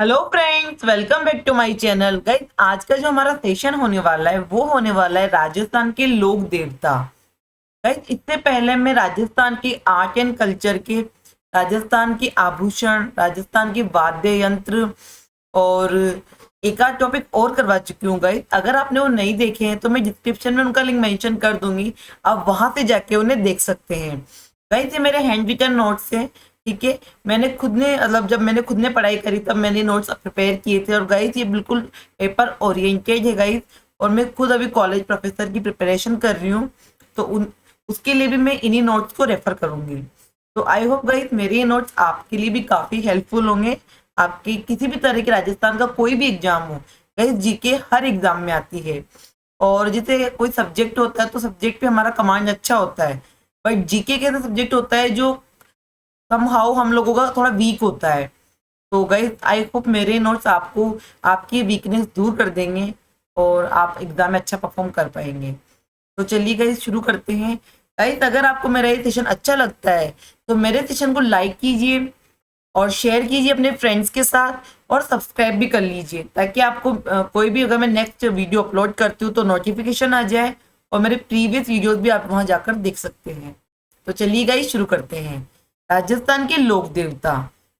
Hello friends, welcome back to my channel. Guys, आज का जो हमारा सेशन होने वाला है वो होने वाला है राजस्थान के लोक देवता। गाइस, इससे पहले मैं राजस्थान की आर्ट एंड कल्चर के, राजस्थान के आभूषण, राजस्थान के वाद्य यंत्र और एक आध टॉपिक और करवा चुकी हूँ। गाइस, अगर आपने वो नहीं देखे हैं तो मैं डिस्क्रिप्शन में उनका लिंक मेंशन कर दूंगी, आप वहां से जाके उन्हें देख सकते हैं। गाइस, ये मेरे हैंड रिटन नोट्स हैं। ठीक है, मैंने खुद ने जब मैंने खुद ने पढ़ाई करी तब मैंने नोट्स प्रिपेयर किए थे। और गाइस, ये बिल्कुल पेपर ओरिएंटेड है गाइस। और मैं खुद अभी कॉलेज प्रोफेसर की प्रिपरेशन कर रही हूँ, तो उसके लिए भी मैं इन्हीं नोट्स को रेफर करूंगी। तो आई होप गाइस मेरे ये नोट्स आपके लिए भी काफी हेल्पफुल होंगे। आपकी किसी भी तरह के राजस्थान का कोई भी एग्जाम हो, गाइस जीके हर एग्जाम में आती है। और जैसे कोई सब्जेक्ट होता है तो सब्जेक्ट पे हमारा कमांड अच्छा होता है, बट जीके के ऐसा सब्जेक्ट होता है जो समहाउ हम लोगों का थोड़ा वीक होता है। तो गाइस, आई होप मेरे नोट्स आपको आपकी वीकनेस दूर कर देंगे और आप एग्जाम में अच्छा परफॉर्म कर पाएंगे। तो चलिए गाइस शुरू करते हैं। गाइस, अगर आपको मेरा ये सेशन अच्छा लगता है तो मेरे सेशन को लाइक कीजिए और शेयर कीजिए अपने फ्रेंड्स के साथ, और सब्सक्राइब भी कर लीजिए ताकि आपको कोई भी अगर मैं नेक्स्ट वीडियो अपलोड करती हूँ तो नोटिफिकेशन आ जाए, और मेरे प्रीवियस वीडियोस भी आप वहां जाकर देख सकते हैं। तो चलिए गाइस शुरू करते हैं। राजस्थान के लोक देवता।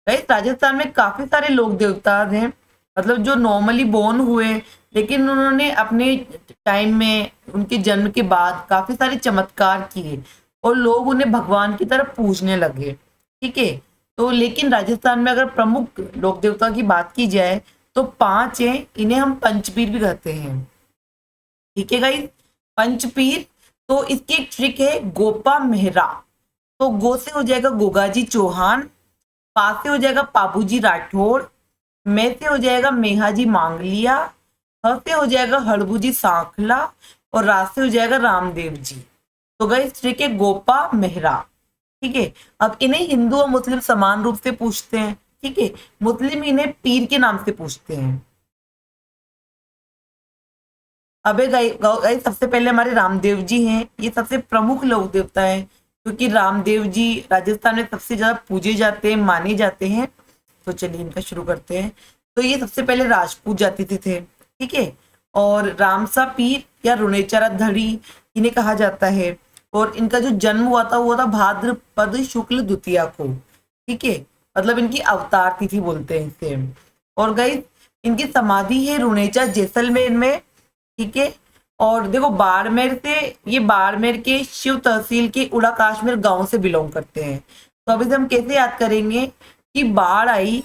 गाइस, राजस्थान में काफी सारे लोक देवता हैं, मतलब जो नॉर्मली बोर्न हुए, लेकिन उन्होंने अपने टाइम में, उनके जन्म के बाद काफी सारे चमत्कार किए और लोग उन्हें भगवान की तरह पूजने लगे। ठीक है, तो लेकिन राजस्थान में अगर प्रमुख लोक देवता की बात की जाए तो पांच हैं। इन्हें हम पंचपीर भी कहते हैं। ठीक है गाइस, पंचपीर। तो इसकी एक ट्रिक है, गोपा मेहरा। तो गो से हो जाएगा गोगाजी चौहान, पा से हो जाएगा पाबूजी राठौड़, मे से हो जाएगा मेहाजी मांगलिया, ह से हो जाएगा हड़बूजी सांखला, और रा से हो जाएगा रामदेव जी। तो गाइस ट्रिक है गोपा मेहरा। ठीक है, अब इन्हें हिंदू और मुस्लिम समान रूप से पूछते हैं। ठीक है, मुस्लिम इन्हें पीर के नाम से पूछते हैं। अबे गाइस, सबसे पहले हमारे रामदेव जी हैं। ये सबसे प्रमुख लोक देवता है क्योंकि रामदेव जी राजस्थान में सबसे ज्यादा पूजे जाते हैं, माने जाते हैं। तो चलिए इनका शुरू करते हैं। तो ये सबसे पहले राजपूत जाति से थे। ठीक है, और रामसा पीर या रुणेचरा धड़ी इन्हें कहा जाता है। और इनका जो जन्म हुआ था भाद्रपद शुक्ल द्वितीया को। ठीक है, मतलब इनकी अवतार तिथि बोलते हैं इसे। और गाइस, इनकी समाधि है रुणेचा जैसलमेर में। ठीक है, और देखो बाड़मेर से, ये बाड़मेर के शिव तहसील के उड़ा काश्मीर गांव से बिलोंग करते हैं। तो अभी से हम कैसे याद करेंगे कि बाढ़ आई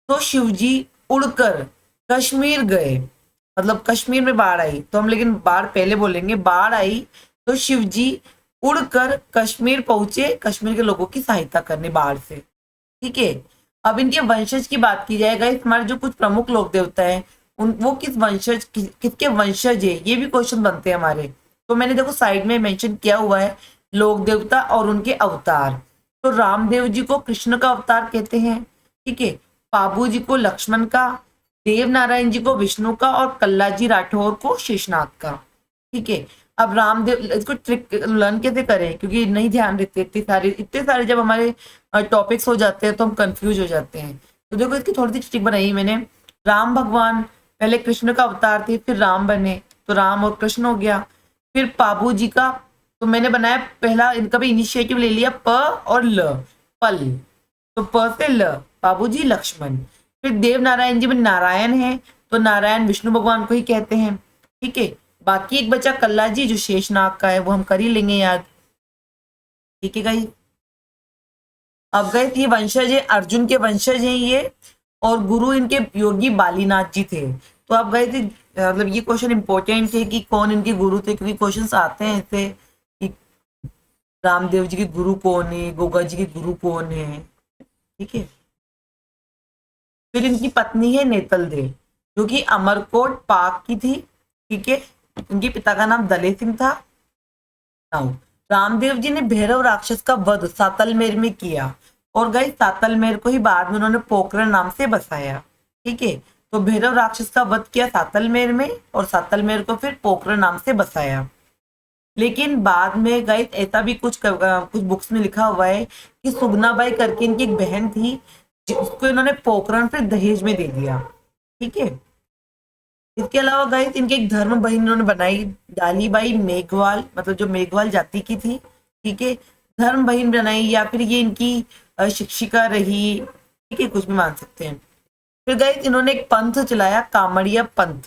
तो शिवजी उड़कर कश्मीर गए, मतलब कश्मीर में बाढ़ आई तो हम, लेकिन बाढ़ पहले बोलेंगे, बाढ़ आई तो शिवजी उड़कर कश्मीर पहुंचे, कश्मीर के लोगों की सहायता करने बाढ़ से। ठीक है, अब इनके वंशज की बात की जाएगा, हमारे जो कुछ प्रमुख लोक देवता है उन वो किस वंशज किसके वंशज है, ये भी क्वेश्चन बनते हैं हमारे। तो मैंने देखो साइड में मेंशन किया हुआ है लोक देवता और उनके अवतार। तो रामदेव जी को कृष्ण का अवतार कहते हैं। ठीक है, पाबू जी को लक्ष्मण का, देव नारायण जी को विष्णु का, और कल्लाजी राठौर को शेषनाग का। ठीक है, अब रामदेव, इसको ट्रिक लर्न कैसे करें क्योंकि नहीं ध्यान रहते, इतने सारे जब हमारे टॉपिक्स हो जाते हैं तो हम कंफ्यूज हो जाते हैं। तो देखो इसकी थोड़ी सी ट्रिक बनाई मैंने। राम भगवान पहले कृष्ण का अवतार थे, फिर राम बने, तो राम और कृष्ण हो गया। फिर पाबू जी का, तो मैंने बनाया पहला, इनका भी इनिशिएटिव ले लिया, प और ल, पल। तो प से ल, पाबू जी लक्ष्मण। फिर देव नारायण जी में नारायण है, तो नारायण विष्णु भगवान को ही कहते हैं। ठीक है, बाकी एक बचा कल्ला जी जो शेषनाग का है, वो हम कर ही लेंगे याद। ठीक है गाइस, अब गए ये वंशज है, अर्जुन के वंशज हैं ये, और गुरु इनके योगी बालीनाथ जी थे। तो अब गए थे, मतलब ये क्वेश्चन इंपॉर्टेंट है कि कौन इनके गुरु थे, क्योंकि क्वेश्चंस आते हैं ऐसे कि रामदेव जी के गुरु कौन है, गोगा जी के गुरु कौन है। ठीक है, फिर इनकी पत्नी है नेतल दे, जो कि अमरकोट पाक की थी। ठीक है, इनके पिता का नाम दले सिंह था। नाउ रामदेव जी ने भैरव राक्षस का वध सातलमेर में किया, और गई सातलमेर को ही बाद में उन्होंने पोखरण नाम से बसाया। ठीक है, तो भैरव राक्षस का वध किया सातलमेर में, और सातलमेर को फिर पोखरण नाम से बसाया। लेकिन बाद में गई ऐसा भी कुछ बुक्स में लिखा हुआ है कि सुगनाबाई करके इनकी एक बहन थी, जिसको इन्होंने पोखरण फिर दहेज में दे दिया। ठीक है। इसके अलावा गाइस इनके एक धर्म बहिन इन्होंने बनाई, डालीबाई मेघवाल, मतलब जो मेघवाल जाति की थी। ठीक है। धर्म बहिन बनाई, या फिर ये इनकी शिक्षिका रही। ठीक है, कुछ भी मान सकते हैं। फिर गाइस इन्होंने एक पंथ चलाया, कामड़िया पंथ।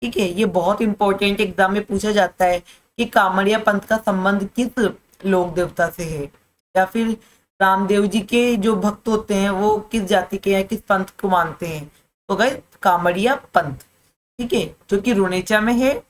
ठीक है, ये बहुत इंपॉर्टेंट एग्जाम में पूछा जाता है कि कामड़िया पंथ का संबंध किस लोक देवता से है, या फिर रामदेव जी के जो भक्त होते हैं वो किस जाति के हैं, किस पंथ को मानते हैं। तो गाइस कामड़िया पंथ, ठीक है, जो कि रुनेचा में है।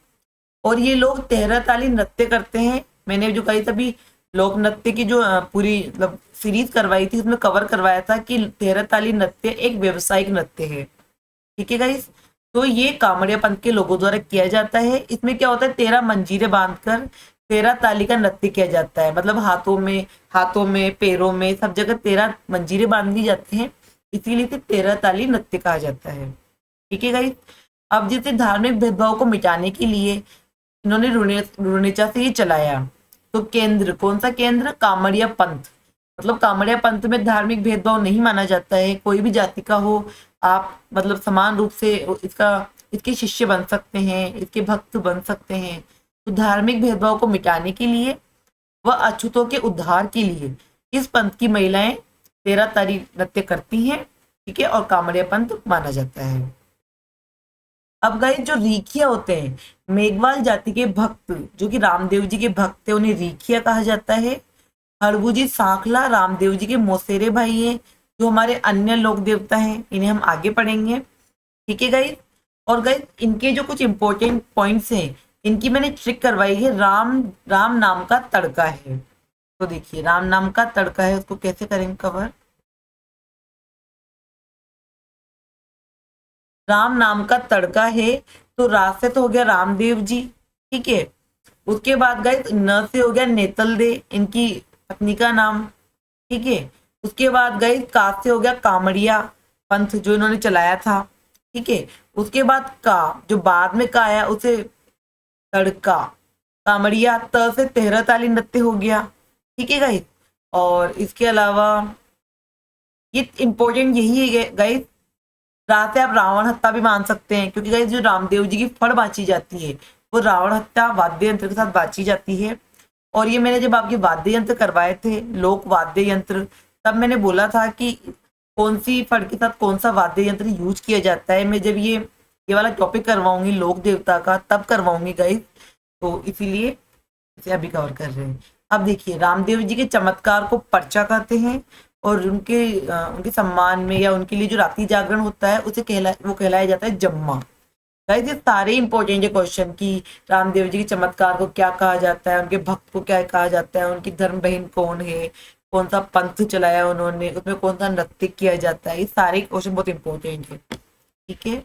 और ये लोग तेहरा ताली नृत्य करते हैं। मैंने जो कही तभी लोक नृत्य की जो पूरी मतलब सीरीज करवाई थी उसमें कवर करवाया था कि तेहरा ताली नृत्य एक व्यवसायिक नृत्य है। ठीक है गाइस, तो ये कामड़िया पंथ के लोगों द्वारा किया जाता है। इसमें क्या होता है, 13 मंजीरे बांधकर 13 ताली का नृत्य किया जाता है। मतलब हाथों में पैरों में सब जगह 13 मंजीरे बांध दी जाते हैं, इसीलिए इसे 13 ताली नृत्य कहा जाता है। ठीक है गाइस, अब जैसे धार्मिक भेदभाव को मिटाने के लिए इन्होंने रुनेचा से ये चलाया। तो केंद्र, कौन सा केंद्र, कामड़िया पंथ। मतलब कामड़िया पंथ में धार्मिक भेदभाव नहीं माना जाता है, कोई भी जाति का हो आप मतलब समान रूप से इसके शिष्य बन सकते हैं, इसके भक्त बन सकते हैं। तो धार्मिक भेदभाव को मिटाने के लिए व अछूतों के उद्धार के लिए इस पंथ की महिलाएं 13 तारी नृत्य करती हैं। ठीक है, और कामड़िया पंथ माना जाता है। अब गाइस जो रीखिया होते हैं, मेघवाल जाति के भक्त जो कि रामदेव जी के भक्त है, उन्हें रीखिया कहा जाता है। हरबुजी सांखला रामदेव जी के मौसेरे भाई हैं, जो हमारे अन्य लोक देवता हैं, इन्हें हम आगे पढ़ेंगे। ठीक है गाइस, और गाइस इनके जो कुछ इंपॉर्टेंट पॉइंट्स हैं, इनकी मैंने ट्रिक करवाई है। राम नाम का तड़का है। तो देखिए राम नाम का तड़का है, उसको कैसे करेंगे कवर। राम नाम का तड़का है, तो रा से तो हो गया रामदेव जी। ठीक है, उसके बाद गाइस न से हो गया नेतल दे, इनकी पत्नी का नाम। ठीक है, उसके बाद गाइस का से हो गया कामड़िया पंथ जो इन्होंने चलाया था। ठीक है, उसके बाद का जो बाद में का आया उसे तड़का, कामड़िया, त से 13 ताली नृत्य हो गया। ठीक है गाइस, और इसके अलावा ये इंपॉर्टेंट यही है गाइस, रात है आप रावण हत्या भी मान सकते हैं, क्योंकि गाइस जो रामदेव जी की फड़ बांची जाती है वो रावण हत्या वाद्य यंत्र के साथ बांची जाती है। और ये मैंने जब आपके वाद्य यंत्र करवाए थे, लोक वाद्य यंत्र, तब मैंने बोला था कि कौन सी फड़ के साथ कौन सा वाद्य यंत्र यूज किया जाता है। मैं जब ये वाला टॉपिक करवाऊंगी लोक देवता का तब करवाऊंगी गाइस, तो इसीलिए इसे अभी कवर कर रहे हैं। अब देखिए रामदेव जी के चमत्कार को पर्चा कहते हैं, और उनके सम्मान में या उनके लिए जो रात्रि जागरण होता है उसे कहलाया जाता है जम्मा। गाइस ये सारे इंपॉर्टेंट है क्वेश्चन कि रामदेव जी के चमत्कार को क्या कहा जाता है, उनके भक्त को क्या कहा जाता है, उनकी धर्म बहन कौन है, कौन सा पंथ चलाया उन्होंने, उसमें कौन सा नृत्य किया जाता है, ये सारे क्वेश्चन बहुत इंपॉर्टेंट है। ठीक है,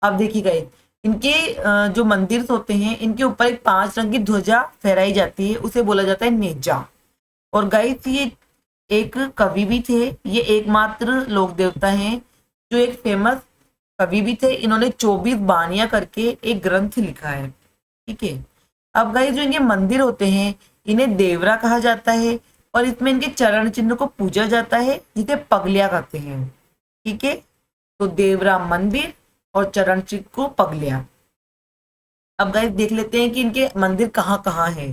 अब देखिए गाइस इनके जो मंदिर होते हैं इनके ऊपर एक 5 रंग की ध्वजा फहराई जाती है, उसे बोला जाता है नेजा। और गाइस ये एक कवि भी थे, ये एकमात्र लोक देवता हैं जो एक फेमस कवि भी थे। इन्होंने 24 बानियां करके एक ग्रंथ लिखा है। ठीक है, अब गाइस जो इनके मंदिर होते हैं इन्हें देवरा कहा जाता है, और इसमें इनके चरण चिन्ह को पूजा जाता है जिसे पगलिया कहते हैं। ठीक है, तो देवरा मंदिर और चरण चिन्ह को पगलिया। अब गाइस देख लेते हैं कि इनके मंदिर कहाँ कहाँ हैं।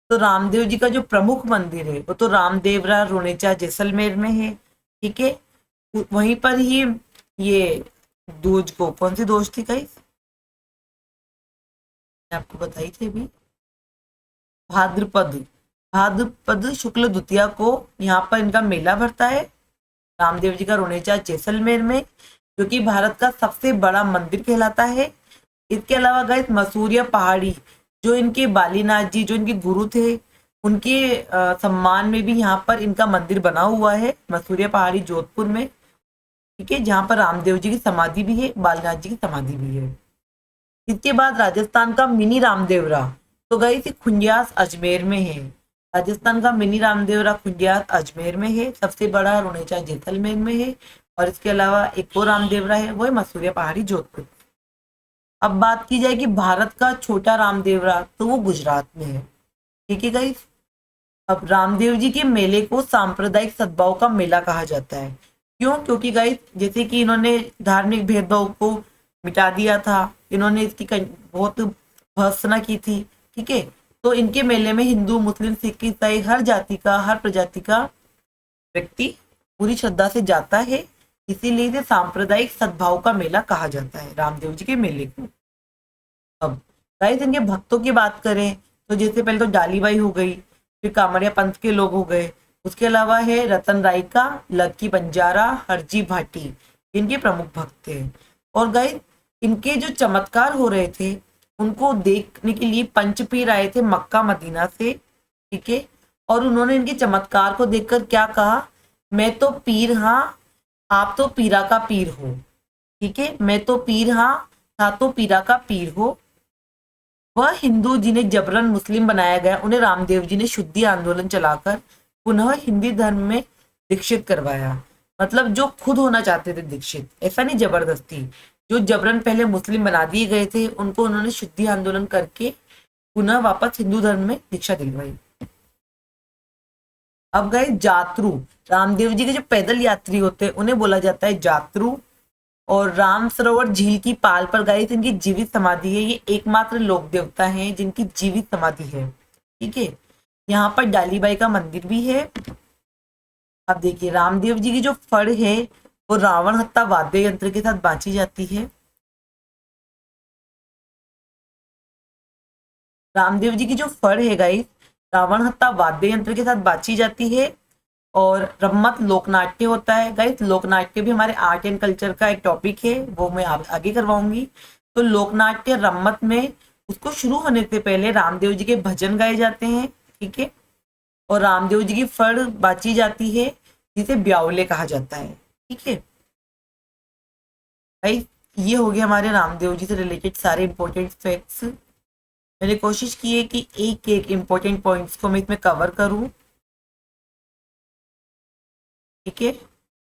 तो रामदेव जी का जो प्रमुख मंदिर है वो तो रामदेवरा रुनेचा जैसलमेर में है। ठीक है, वहीं पर ही ये दूज को, कौन सी दोष थी गाइस, मैं आपको बताई थी अभी, भाद्रपद भाद्रपद शुक्ल द्वितीया को यहाँ पर इनका मेला भरता है रामदेव जी का रुनेचा जैसलमेर में, जो कि भारत का सबसे बड़ा मंदिर कहलाता है। इसके अलावा गाइस मसूरिया पहाड़ी जो इनके बालीनाथ जी जो इनके गुरु थे उनके सम्मान में भी यहाँ पर इनका मंदिर बना हुआ है, मसूरिया पहाड़ी जोधपुर में। ठीक है, जहाँ पर रामदेव जी की समाधि भी है, बालीनाथ जी की समाधि भी है। इसके बाद राजस्थान का मिनी रामदेवरा, तो गाइस ये खुंडियास अजमेर में है। राजस्थान का मिनी रामदेवरा खुंडियास अजमेर में है, सबसे बड़ा रुनेचा जैसलमेर में है। और इसके अलावा एक और रामदेवरा है, वो है मसूरिया पहाड़ी जोधपुर। अब बात की जाए कि भारत का छोटा रामदेवरा, तो वो गुजरात में है। ठीक है गाइस, अब रामदेव जी के मेले को सांप्रदायिक सद्भाव का मेला कहा जाता है। क्यों? क्योंकि गाइस जैसे कि इन्होंने धार्मिक भेदभाव को मिटा दिया था, इन्होंने इसकी बहुत भर्त्सना की थी। ठीक है, तो इनके मेले में हिंदू, मुस्लिम, सिख, ईसाई हर जाति का, हर प्रजाति का व्यक्ति पूरी श्रद्धा से जाता है। इसीलिए इसे सांप्रदायिक सद्भाव का मेला कहा जाता है, रामदेव जी के मेले को। अब गाइस इनके भक्तों की बात करें तो जैसे पहले तो डालीबाई हो गई, फिर कामरिया पंथ के लोग हो गए, उसके अलावा है रतन रायका, लक्की बंजारा, हरजी भाटी, इनके प्रमुख भक्त थे। और गाइस इनके जो चमत्कार हो रहे थे उनको देखने के लिए पंचपीर आए थे मक्का मदीना से। ठीक है, और उन्होंने इनके चमत्कार को देखकर क्या कहा, मैं तो पीर हाँ, आप तो पीरा का पीर हो। ठीक है, मैं तो पीर हाँ, आप तो पीरा का पीर हो। वह हिंदू जिन्हें जबरन मुस्लिम बनाया गया, उन्हें रामदेव जी ने शुद्धि आंदोलन चलाकर पुनः हिंदी धर्म में दीक्षित करवाया। मतलब जो खुद होना चाहते थे दीक्षित, ऐसा नहीं जबरदस्ती, जो जबरन पहले मुस्लिम बना दिए गए थे उनको उन्होंने शुद्धि आंदोलन करके पुनः वापस हिंदू धर्म में दीक्षा दिलवाई। अब गए जातरू, रामदेव जी के जो पैदल यात्री होते हैं उन्हें बोला जाता है जातरू। और राम सरोवर झील की पाल पर गाइस इनकी जीवित समाधि है, ये एकमात्र लोक देवता हैं जिनकी जीवित समाधि है। ठीक है, यहाँ पर डालीबाई का मंदिर भी है। अब देखिए रामदेव जी की जो फड़ है वो रावण हत्ता वाद्य यंत्र के साथ बांची जाती है। रामदेव जी की जो फड़ है गाइस रावण हत्ता वाद्य यंत्र के साथ बांची जाती है। और रम्मत लोकनाट्य होता है गाइस, लोकनाट्य भी हमारे आर्ट एंड कल्चर का एक टॉपिक है, वो मैं आगे करवाऊंगी। तो लोकनाट्य रम्मत में उसको शुरू होने से पहले रामदेव जी के भजन गाए जाते हैं। ठीक है, और रामदेव जी की फड़ बाची जाती है जिसे ब्यावले कहा जाता है। ठीक है भाई, ये हो गया हमारे रामदेव जी से रिलेटेड सारे इंपॉर्टेंट फैक्ट्स। मैंने कोशिश की है कि एक एक इंपॉर्टेंट पॉइंट्स को मैं इसमें कवर करूं। ठीक है,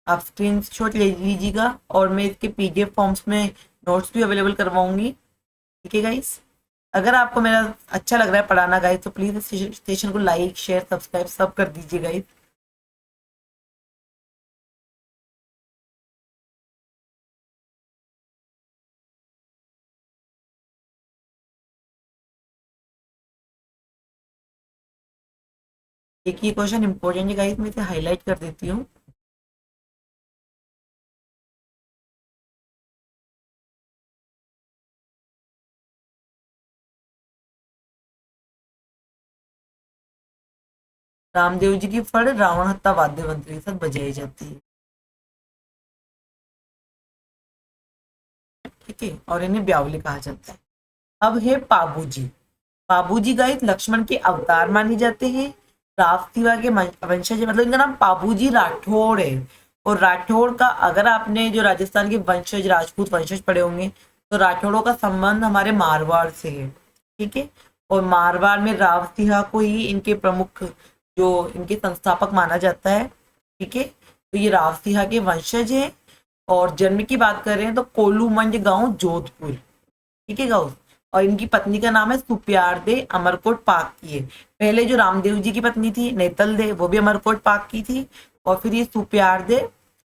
आप स्क्रीन शॉट ले लीजिएगा और मैं इसके पीडीएफ फॉर्म्स में नोट्स भी अवेलेबल करवाऊंगी। ठीक है गाइस, अगर आपको मेरा अच्छा लग रहा है पढ़ाना गाइस तो प्लीज स्टेशन को लाइक शेयर सब्सक्राइब सब कर दीजिए गाइस। एक ही क्वेश्चन इंपॉर्टेंट है गाइस, मैं इसे हाईलाइट कर देती हूँ। रामदेव जी की फड़ रावण हत्ता वाद्य यंत्र के साथ बजाई जाती है। ठीक है, और इन्हें ब्यावली कहा जाता है। अब है पाबूजी। पाबूजी गाइस लक्ष्मण के अवतार माने जाते हैं, राव सिवा के वंशज है, मतलब इनका नाम पाबूजी राठौड़ है। और राठौड़ का अगर आपने जो राजस्थान के वंशज राजपूत वंशज पढ़े होंगे तो राठौड़ों का संबंध हमारे मारवाड़ से है। ठीक है, और मारवाड़ में राव सिंह को ही इनके प्रमुख जो इनके संस्थापक माना जाता है। ठीक है, तो ये राव सिंह के वंशज हैं। और जन्म की बात करें तो कोलूमंज गांव जोधपुर। ठीक है गाँव, और इनकी पत्नी का नाम है सुप्यार दे अमरकोट पाक की है। पहले जो रामदेव जी की पत्नी थी नेतल दे वो भी अमरकोट पाक की थी, और फिर ये सुप्यार दे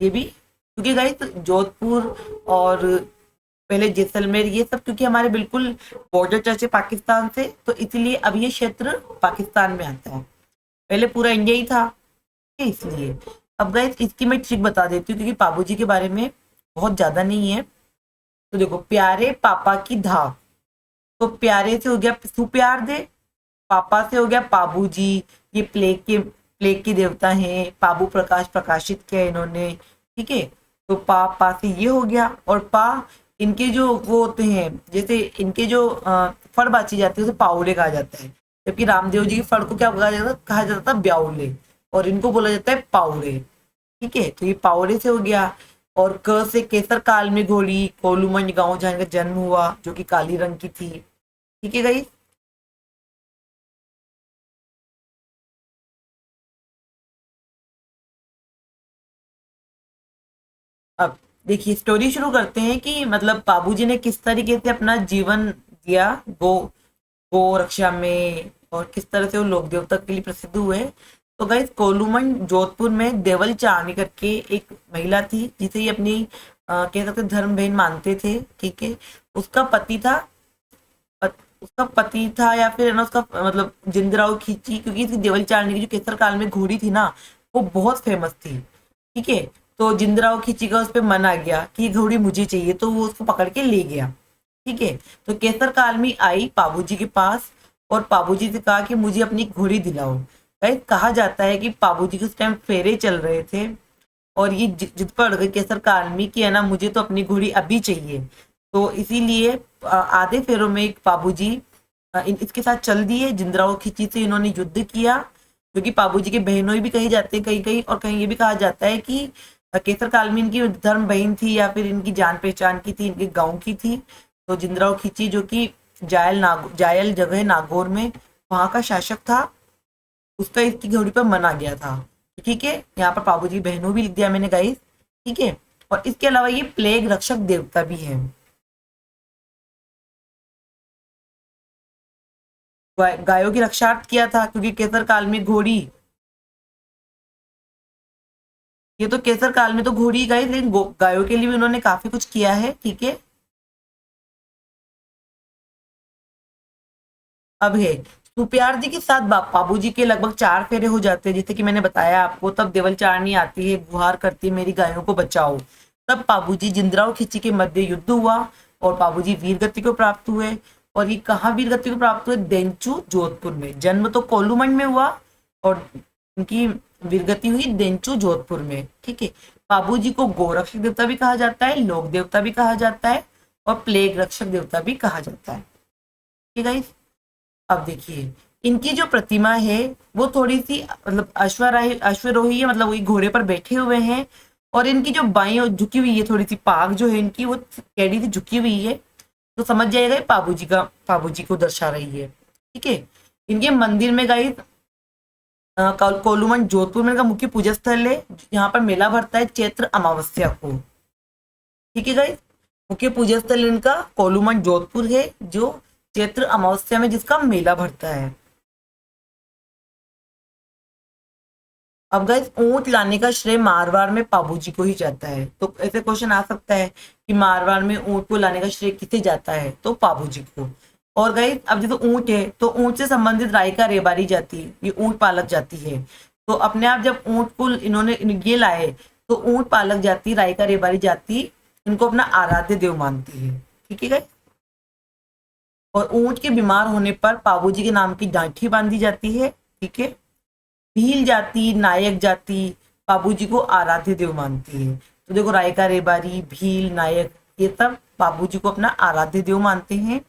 ये भी, क्योंकि गाइस जोधपुर और पहले जैसलमेर ये सब क्योंकि हमारे बिल्कुल बॉर्डर टच है पाकिस्तान से, तो इसलिए अब ये क्षेत्र पाकिस्तान में आता है। पहले पूरा इंडिया ही था इसलिए। अब गाइस इसकी मैं ट्रिक बता देती हूँ क्योंकि पाबूजी के बारे में बहुत ज्यादा नहीं है। तो देखो, प्यारे पापा की धाक, तो प्यारे से हो गया सुप्यार दे, पापा से हो गया पाबू जी, ये प्लेग के देवता हैं, पाबू प्रकाश प्रकाशित किया इन्होंने। ठीक है, तो पा से ये हो गया, और पा इनके जो वो होते हैं जैसे इनके जो फड़ बाची जाती है उसे पाउले कहा जाता है, जबकि रामदेव जी की फड़ को क्या कहा जाता था ब्याउले, और इनको बोला जाता है पाउले। ठीक है, तो ये पाउले से हो गया। और क से केसर काल में घोड़ी कोलूमंज गांव जहाँ इनका जन्म हुआ जो कि काली रंग की थी। ठीक है गाइस, अब देखिए स्टोरी शुरू करते हैं कि मतलब बाबूजी ने किस तरीके से अपना जीवन दिया गो गो रक्षा में, और किस तरह से वो लोक देवता के लिए प्रसिद्ध हुए। तो गाइस कोलूमन जोधपुर में देवल चारनी करके एक महिला थी जिसे ये अपनी कह सकते धर्म बहन मानते थे, ठीक है। उसका पति था उसका पति था या फिर है ना उसका मतलब जिंदराव खींची, क्योंकि इसकी देवल चारनी की जो केसर काल में घोड़ी थी ना वो बहुत फेमस थी, ठीक है। तो जिंदराव खींची का उस पर मन आ गया कि ये घोड़ी मुझे चाहिए, तो वो उसको पकड़ के ले गया, ठीक है। तो केसर काल में आई पाबूजी के पास और पाबूजी से कहा कि मुझे अपनी घोड़ी दिलाओ। गाइस कहा जाता है कि पाबूजी के उस टाइम फेरे चल रहे थे और ये जिद पर अड़ गई केसर कालमी की है ना मुझे तो अपनी घोड़ी अभी चाहिए। तो इसीलिए आधे फेरों में एक बाबूजी इसके साथ चल दिए। जिंदराव खिची से इन्होंने युद्ध किया, क्योंकि बाबूजी के बहनोई भी कही जाते हैं कहीं कहीं, और कहीं ये भी कहा जाता है कि केसर कालमी इनकी धर्म बहन थी या फिर इनकी जान पहचान की थी, इनके गाँव की थी। तो जिंदराव खिची जो कि जायल जगह नागौर में वहां का शासक था, उसका इसकी घोड़ी पर मन आ गया था, ठीक है। यहाँ पर बाबूजी बहनों भी लिख दिया मैंने गाइस, ठीक है। और इसके अलावा ये प्लेग रक्षक देवता भी है। गायों की रक्षार्थ किया था, क्योंकि केसर काल में घोड़ी, ये तो केसर काल में तो घोड़ी गाई, लेकिन गायों के लिए भी उन्होंने काफी कुछ किया है, ठीक है। अब है सुप्यार जी के साथ बाबूजी के लगभग 4 फेरे हो जाते हैं, जैसे कि मैंने बताया आपको। तब देवल चारनी आती है, गुहार करती है मेरी गायों को बचाओ। तब बाबूजी जिंदराव खिची के मध्य युद्ध हुआ और बाबूजी वीर गति को प्राप्त हुए। और ये कहाँ वीर गति को प्राप्त हुए? देंचू जोधपुर में। जन्म तो कोलूमंड में हुआ और उनकी वीरगति हुई देंचू जोधपुर में, ठीक है। बाबूजी को गोरक्षक देवता भी कहा जाता है, लोक देवता भी कहा जाता है और प्लेग रक्षक देवता भी कहा जाता है, ठीक है। अब देखिए इनकी जो प्रतिमा है वो थोड़ी सी मतलब अश्वरोही है, मतलब वही घोड़े पर बैठे हुए हैं। और इनकी जो बाई झुकी हुई है, थोड़ी सी पाग जो है इनकी वो टेढ़ी सी झुकी हुई है, तो समझ जाएगा ये पाबूजी को दर्शा रही है, ठीक है। इनके मंदिर में गाइस कोलूमन जोधपुर में इनका मुख्य पूजा स्थल है। यहाँ पर मेला भरता है चैत्र अमावस्या को, ठीक है गाइस। मुख्य पूजा स्थल इनका कोलूमन जोधपुर है, जो चैत्र अमावस्या में जिसका मेला भरता है। अब गाइस ऊंट लाने का श्रेय मारवाड़ में पाबूजी को ही जाता है। तो ऐसे क्वेश्चन आ सकता है कि मारवाड़ में ऊंट को लाने का श्रेय किसे जाता है? तो पाबूजी को। और गाइस अब जैसे ऊंट है तो ऊंट से संबंधित रायका रेबारी जाति, ये ऊंट पालक जाति है। तो अपने आप जब ऊंट को इन्होंने ये लाए तो ऊंट पालक जाति रायका रेबारी जाति इनको अपना आराध्य देव मानती है, ठीक है गाइस। और ऊंट के बीमार होने पर पाबूजी के नाम की डांठी बांधी जाती है, ठीक है। भील जाति नायक जाति बाबूजी को आराध्य देव मानती है। तो देखो रायका रेबारी भील नायक ये सब बाबूजी को अपना आराध्य देव मानते हैं।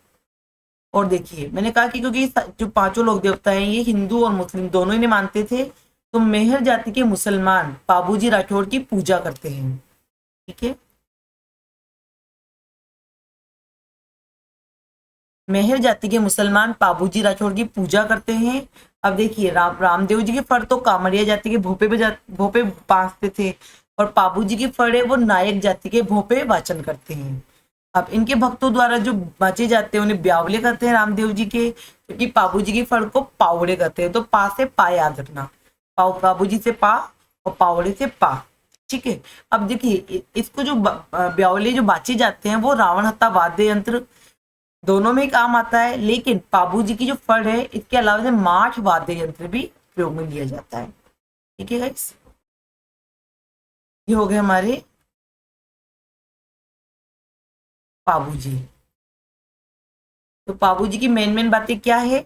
और देखिए मैंने कहा कि क्योंकि जो 5 लोक देवता हैं ये हिंदू और मुस्लिम दोनों ही ने मानते थे, तो मेहर जाति के मुसलमान बाबूजी राठौड़ की पूजा करते हैं, ठीक है। मेहर जाति के मुसलमान बाबूजी राठौड़ की पूजा करते हैं। अब देखिए रामदेव जी के फड़ तो कामड़िया जाति के भोपे बांधते थे और बाबूजी के फड़ है वो नायक जाति के भोपे वाचन करते हैं। अब इनके भक्तों द्वारा जो बाचे जाते हैं उन्हें ब्यावले कहते हैं रामदेव जी के, क्योंकि बाबूजी के फड़ को पावड़े कहते हैं। तो पा से पा याद रखना, बाबूजी से पा और पावड़े से पा, ठीक है। अब देखिए इसको जो ब्यावले जो बाचे जाते हैं वो रावण हत्ता वाद्य यंत्र दोनों में काम आता है, लेकिन बाबूजी की जो फड़ है इसके अलावा माठ वाद्य यंत्र भी प्रयोग में लिया जाता है, ठीक है गाइस। ये हो गए हमारे बाबूजी। तो बाबूजी की मेन बातें क्या है?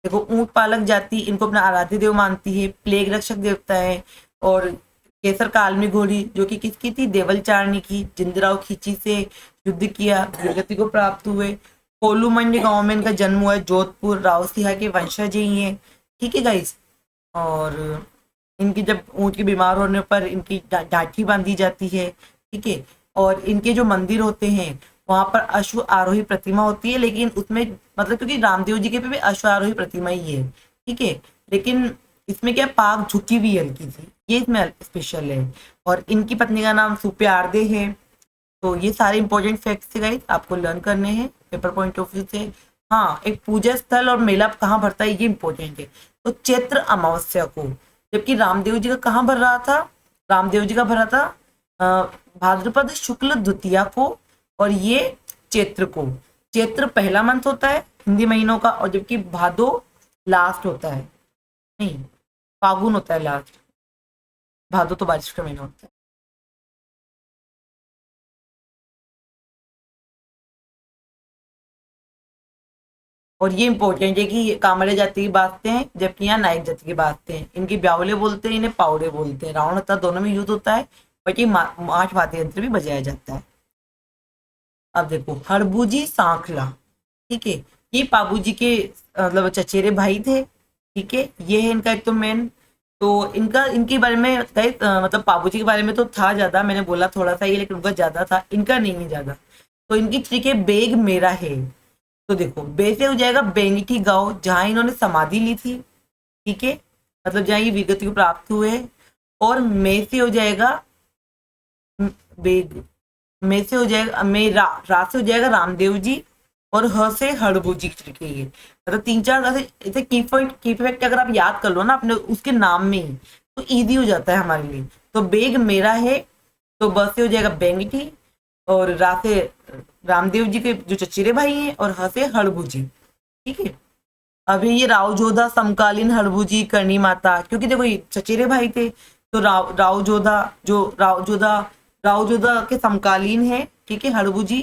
देखो ऊंट पालक जाति इनको अपना आराध्य देव मानती है, प्लेग रक्षक देवता है। और केसर काल में घोड़ी जो कि किसकी थी? देवल चारनी की। जिंदराव खींची से युद्ध किया, वीरगति को प्राप्त हुए। कोलूमंडी गांव में इनका जन्म हुआ है, जोधपुर राव सिंह के वंशज ही हैं, ठीक है गाइस। और इनकी जब ऊंट के बीमार होने पर इनकी डाठी बांधी जाती है, ठीक है। और इनके जो मंदिर होते हैं वहां पर अश्व आरोही प्रतिमा होती है, लेकिन उसमें मतलब क्योंकि रामदेव जी के पे भी अश्व आरोही प्रतिमा ही है, ठीक है। लेकिन इसमें क्या पाग झुकी हुई हल्की सी, ये इसमें स्पेशल है। और इनकी पत्नी का नाम सुप्यारदे है। तो ये सारे इंपॉर्टेंट फैक्ट्स थे गाइस, आपको लर्न करने हैं पेपर पॉइंट ऑफ व्यू से। हाँ एक पूजा स्थल और मेला कहाँ भरता है ये इंपॉर्टेंट है। तो चैत्र अमावस्या को जबकि रामदेव जी का कहाँ भर रहा था, रामदेव जी का भरा था भाद्रपद शुक्ल द्वितीया को, और ये चैत्र को। चैत्र पहला मंथ होता है हिंदी महीनों का, और जबकि भादो लास्ट होता है, नहीं फागुन होता है लास्ट, भादो तो बारिश का महीना होता है। और ये इंपॉर्टेंट है कि ये कामड़े जाति की बातें हैं, जबकि यहाँ नायक जाति की बातें हैं। इनकी ब्यावले बोलते हैं, इन्हें पावड़े बोलते हैं। रावण हत्था दोनों में यूज होता है, बट ये माठ वाद्य यंत्र भी बजाया जाता है। अब देखो हड़बूजी सांखला, ठीक है, ये पाबू जी के मतलब चचेरे भाई थे, ठीक है। ये है इनका एक तो मेन, तो इनका इनके बारे में मतलब पाबू जी के बारे में तो था ज्यादा, मैंने बोला थोड़ा सा ये, लेकिन उनका ज्यादा था, इनका नहीं है ज्यादा। तो इनकी ट्रिक है बेग मेरा है। तो देखो बे से हो जाएगा बेंगटी गांव, जहां इन्होंने समाधि ली थी, ठीक है, मतलब जहां ये विगति को प्राप्त हुए। और मे से हो जाएगा बेग, मे से हो जाएगा मे रा से हो जाएगा रामदेव जी, और ह से हड़बू जी की ट्रिक है ये। मतलब तीन चार ऐसे ऐसे की फैक्ट अगर आप याद कर लो ना अपने उसके नाम में ही, तो इजी हो जाता है हमारे लिए। तो बेग मेरा है, तो ब से हो जाएगा बेंगटी, और रा से रामदेव जी के जो चचेरे भाई हैं, और ह से हड़बू जी, ठीक है। अभी ये राव जोधा समकालीन हड़बू जी करणी माता, क्योंकि देखो ये चचेरे भाई थे, तो राव जोधा जो राव जोधा के समकालीन है, ठीक है। हड़बू जी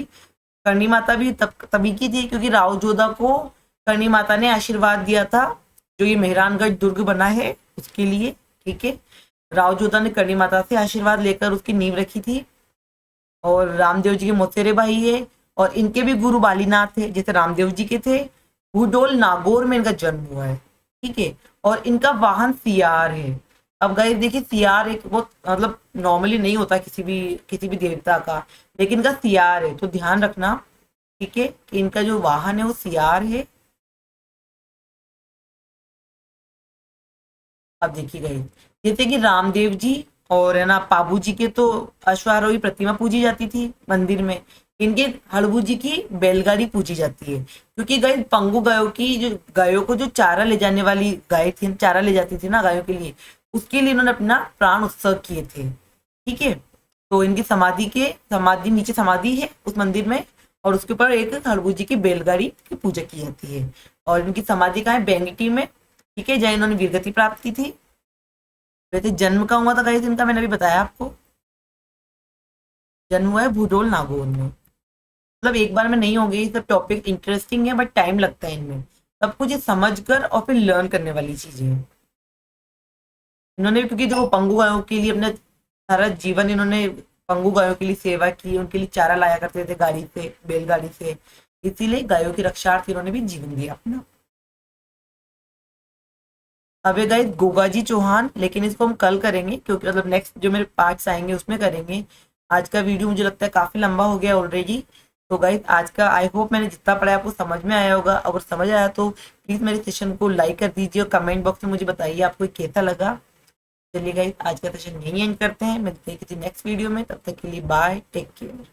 करणी माता भी तभी की थी, क्योंकि राव जोधा को करणी माता ने आशीर्वाद दिया था, जो ये मेहरानगढ़ दुर्ग बना है उसके लिए, ठीक है। राव जोधा ने करणी माता से आशीर्वाद लेकर उसकी नींव रखी थी। और रामदेव जी के मौसेरे भाई है, और इनके भी गुरु बालीनाथ थे, जैसे रामदेव जी के थे। भूडोल नागौर में इनका जन्म हुआ है, ठीक है। और इनका वाहन सियार है। अब गाइस देखिए सियार एक बहुत मतलब नॉर्मली नहीं होता किसी भी देवता का, लेकिन इनका सियार है, तो ध्यान रखना, ठीक है, कि इनका जो वाहन है वो सियार है। अब देखिए गाइस, जैसे कि रामदेव जी और है ना पाबू जी के तो अश्वारोही प्रतिमा पूजी जाती थी मंदिर में, इनके हड़बू जी की बैलगाड़ी पूजी जाती है, क्योंकि गाइस पंगु गायों को जो चारा ले जाने वाली गाय थी, चारा ले जाती थी ना गायों के लिए, उसके लिए इन्होंने अपना प्राण उत्सर्ग किए थे, ठीक है। तो इनकी समाधि नीचे समाधि है उस मंदिर में, और उसके ऊपर एक हड़बू जी की बैलगाड़ी की पूजा की जाती है। और इनकी समाधि कहाँ है, बेंगटी में, ठीक है, जहाँ इन्होंने वीरगति प्राप्त की थी। वैसे जन्म का हुआ था गाइस इनका, मैंने अभी बताया आपको, जन्म हुआ है भूडोल नागौर में। मतलब एक बार में नहीं होंगे ये सब टॉपिक, इंटरेस्टिंग है बट टाइम लगता है इनमें, सब कुछ ये समझ कर और फिर लर्न करने वाली चीजें हैं। इन्होंने क्योंकि देखो पंगु गायों के लिए अपना सारा जीवन इन्होंने पंगु गायों के लिए सेवा की, उनके लिए चारा लाया करते थे गाड़ी से, बैलगाड़ी से, इसीलिए गायों की रक्षार्थ इन्होंने भी जीवन दिया अपना। अब ये गाइस गोगा जी चौहान, लेकिन इसको हम कल करेंगे, क्योंकि मतलब नेक्स्ट जो मेरे पार्ट्स आएंगे उसमें करेंगे। आज का वीडियो मुझे लगता है काफी लंबा हो गया ऑलरेडी। तो गाइस आज का आई होप मैंने जितना पढ़ा आपको समझ में आया होगा। अगर समझ आया तो प्लीज मेरे सेशन को लाइक कर दीजिए, और कमेंट बॉक्स में मुझे बताइए आपको कैसा लगा। चलिए गाइस आज का सेशन यहीं एंड करते हैं, मिलते हैं किसी नेक्स्ट वीडियो में, तब तक के लिए बाय, टेक केयर।